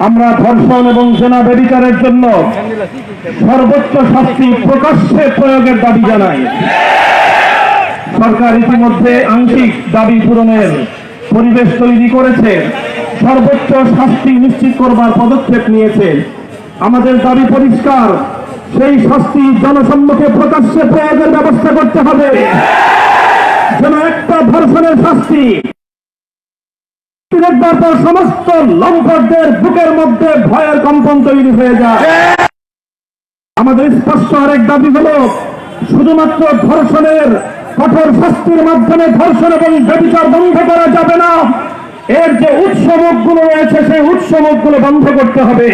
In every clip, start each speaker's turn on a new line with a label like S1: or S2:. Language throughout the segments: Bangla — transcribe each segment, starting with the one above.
S1: আমরা ধর্ষণ এবং জেনা ব্যভিচারের জন্য সর্বোচ্চ শাস্তি প্রকাশ্যে প্রয়োগের দাবি জানাই। সরকার ইতিমধ্যে আংশিক দাবি পূরণের পরিবেশ তৈরি করেছে, সর্বোচ্চ শাস্তি নিশ্চিত করবার পদক্ষেপ নিয়েছে। আমাদের দাবি পরিষ্কার, সেই শাস্তি জনসম্মুখে প্রকাশ্যে প্রয়োগের ব্যবস্থা করতে হবে, যেন একটা ধর্ষণের শাস্তি দেখবার পর সমস্ত লম্পটদের বুকের মধ্যে ভয়ের কম্পন তৈরি হয়ে যায়। আমাদের স্পষ্ট আরেক দাবি হল, শুধুমাত্র ধর্ষণের কঠোর শাস্তির মাধ্যমে ধর্ষণ এবং ব্যভিচার বন্ধ করা যাবে না, এর যে উৎসমুখগুলো রয়েছে সেই উৎসমুখগুলো বন্ধ করতে হবে।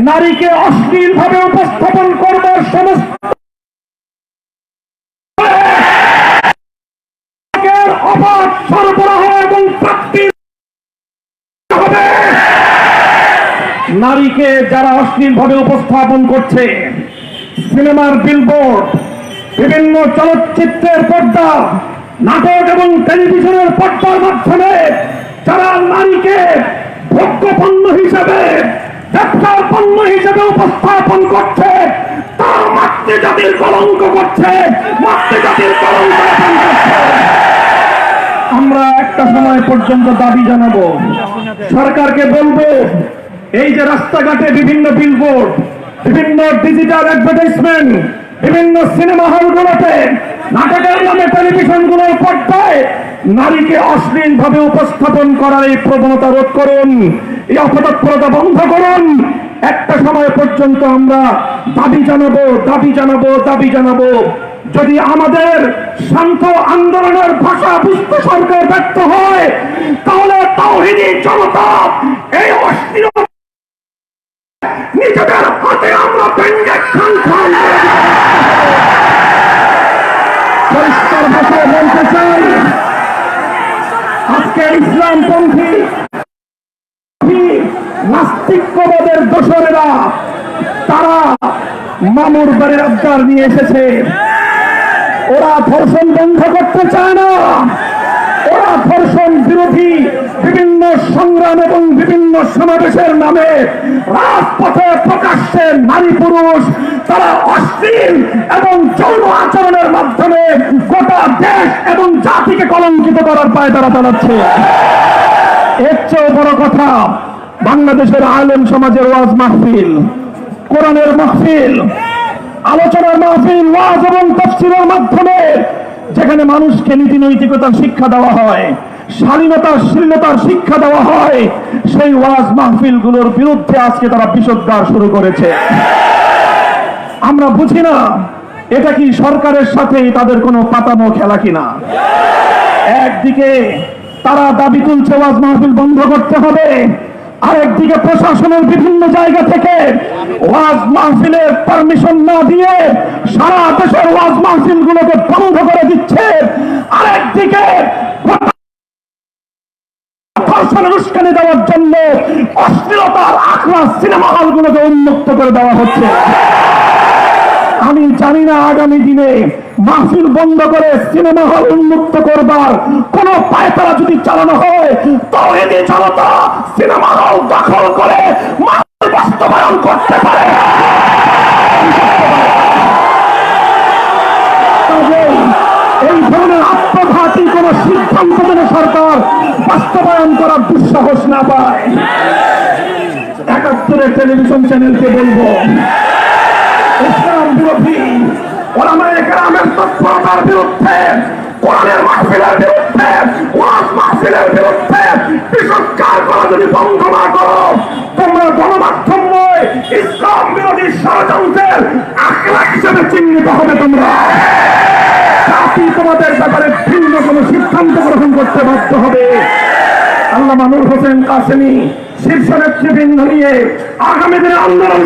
S1: নারীকে অশ্লীল ভাবে উপস্থাপন করবার সমস্ত অবাধ সরবরাহ এবং প্রাপ্তির হবে। নারীকে যারা অশ্লীল ভাবে উপস্থাপন করছে, সিনেমার বিলবোর্ড, বিভিন্ন চলচ্চিত্রের পর্দা, নাটক এবং টেলিভিশনের পর্দার মাধ্যমে যারা নারীকে ভোগ্য পণ্য হিসেবে, ব্যবসার পণ্য হিসেবে উপস্থাপন করছে, তারা মাতৃজাতির কলঙ্ক করছে, মাতৃজাতির কলঙ্ক করছে। আমরা একটা সময় পর্যন্ত দাবি জানাবো, সরকারকে বলবো, এই যে রাস্তাঘাটে বিভিন্ন বিলবোর্ড, বিভিন্ন ডিজিটাল অ্যাডভার্টাইজমেন্ট, বিভিন্ন সিনেমা হলগুলোতে, নাটকের নামে টেলিভিশনগুলোর পর্দায় নারীকে অশ্লীল ভাবে উপস্থাপন করার এই প্রবণতা রোধ করুন, এই অপতৎপরতা বন্ধ করুন। একটা সময় পর্যন্ত আমরা দাবি জানাবো, দাবি জানাবো, দাবি জানাবো। যদি আমাদের শান্ত আন্দোলনের ভাষা বুঝতে সরকার ব্যর্থ হয়, তাহলে তাওহীদি জনতা এই অস্থিরতা নিজেদের হাতে আমরা ভেঙে খান খান পরিষ্কার ভাষায় বলতে চাই, আজকে ইসলামপন্থী নাস্তিক্যবাদের দোসরেরা তারা মামুর বাড়ির আবদার নিয়ে এসেছে। ওরা ধর্ষণ বন্ধ করতে চায় না, ওরা ধর্ষণ বিরোধী বিভিন্ন সংগ্রাম এবং বিভিন্ন সমাবেশের নামে রাজপথে প্রকাশ্যে নারী পুরুষ তারা অশ্লীল এবং যৌন আচরণের মাধ্যমে গোটা দেশ এবং জাতিকে কলঙ্কিত করার পায়ে তারা চালাচ্ছে। এর চেয়ে বড় কথা, বাংলাদেশের আলেম সমাজের ওয়াজ মাহফিল, কোরআনের মাহফিল, আলোচনার মাহফিল, ওয়াজ এবং তাফসীরের মাধ্যমে যেখানে মানুষকে নীতি নৈতিকতার শিক্ষা দেওয়া হয়, শালীনতার শীলতার শিক্ষা দেওয়া হয়, সেই ওয়াজ মাহফিল গুলোর বিরুদ্ধে আজকে তারা বিষোদ্গার শুরু করেছে। আমরা বুঝি না এটা কি সরকারের সাথে তাদের কোনো পাতানো খেলা কিনা। একদিকে তারা দাবি তুলছে ওয়াজ মাহফিল বন্ধ করতে হবে, আরেকদিকে প্রশাসনের বিভিন্ন জায়গা থেকে ওয়াজ মাহফিলের পারমিশন না দিয়ে সারা দেশের ওয়াজ মাহফিল গুলোকে বন্ধ করে দিচ্ছে। আরেকদিকে ধর্ষণের উস্কানি দেওয়ার জন্য অশ্লীলতার আখড়া সিনেমা হলগুলোকে উন্মুক্ত করে দেওয়া হচ্ছে। আমি জানি না আগামী দিনে মাহফিল বন্ধ করে সিনেমা হল উন্মুক্ত করবার কোন পায়তারা যদি চালানো হয়, তাওহীদি জনতা সিনেমা হল দখল করে মাহফিল বাস্তবায়ন করতে পারে। এই ধরনের আত্মঘাতী কোন সিদ্ধান্ত যেন সরকার বাস্তবায়ন করার দুঃসাহস না পায়। ৭১ টেলিভিশন চ্যানেলকে বলবো, ইসলাম বিরোধী ওলামায়ে কেরামের তৎপরতার বিরুদ্ধে, কোরআনের মাহফিলের বিরুদ্ধে, ওয়াজ মাহফিলের বিরুদ্ধে বিষোদ্গার করা যদি বন্ধ না করো, তোমরা গণমাধ্যম নয় ইসলাম বিরোধী ষড়যন্ত্রের আখড়া হিসেবে চিহ্নিত হবে। তোমরা জাতি তোমাদের ব্যাপারে ভিন্ন কোনো সিদ্ধান্ত গ্রহণ করতে বাধ্য হবে। আল্লামা নূর হোসেন কাসেমী শীর্ষ নেতৃবৃন্দ নিয়ে আগামী দিনে আন্দোলন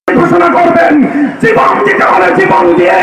S1: ঘোষণা করবেন। জীবন দিতে হলে জীবন দিয়ে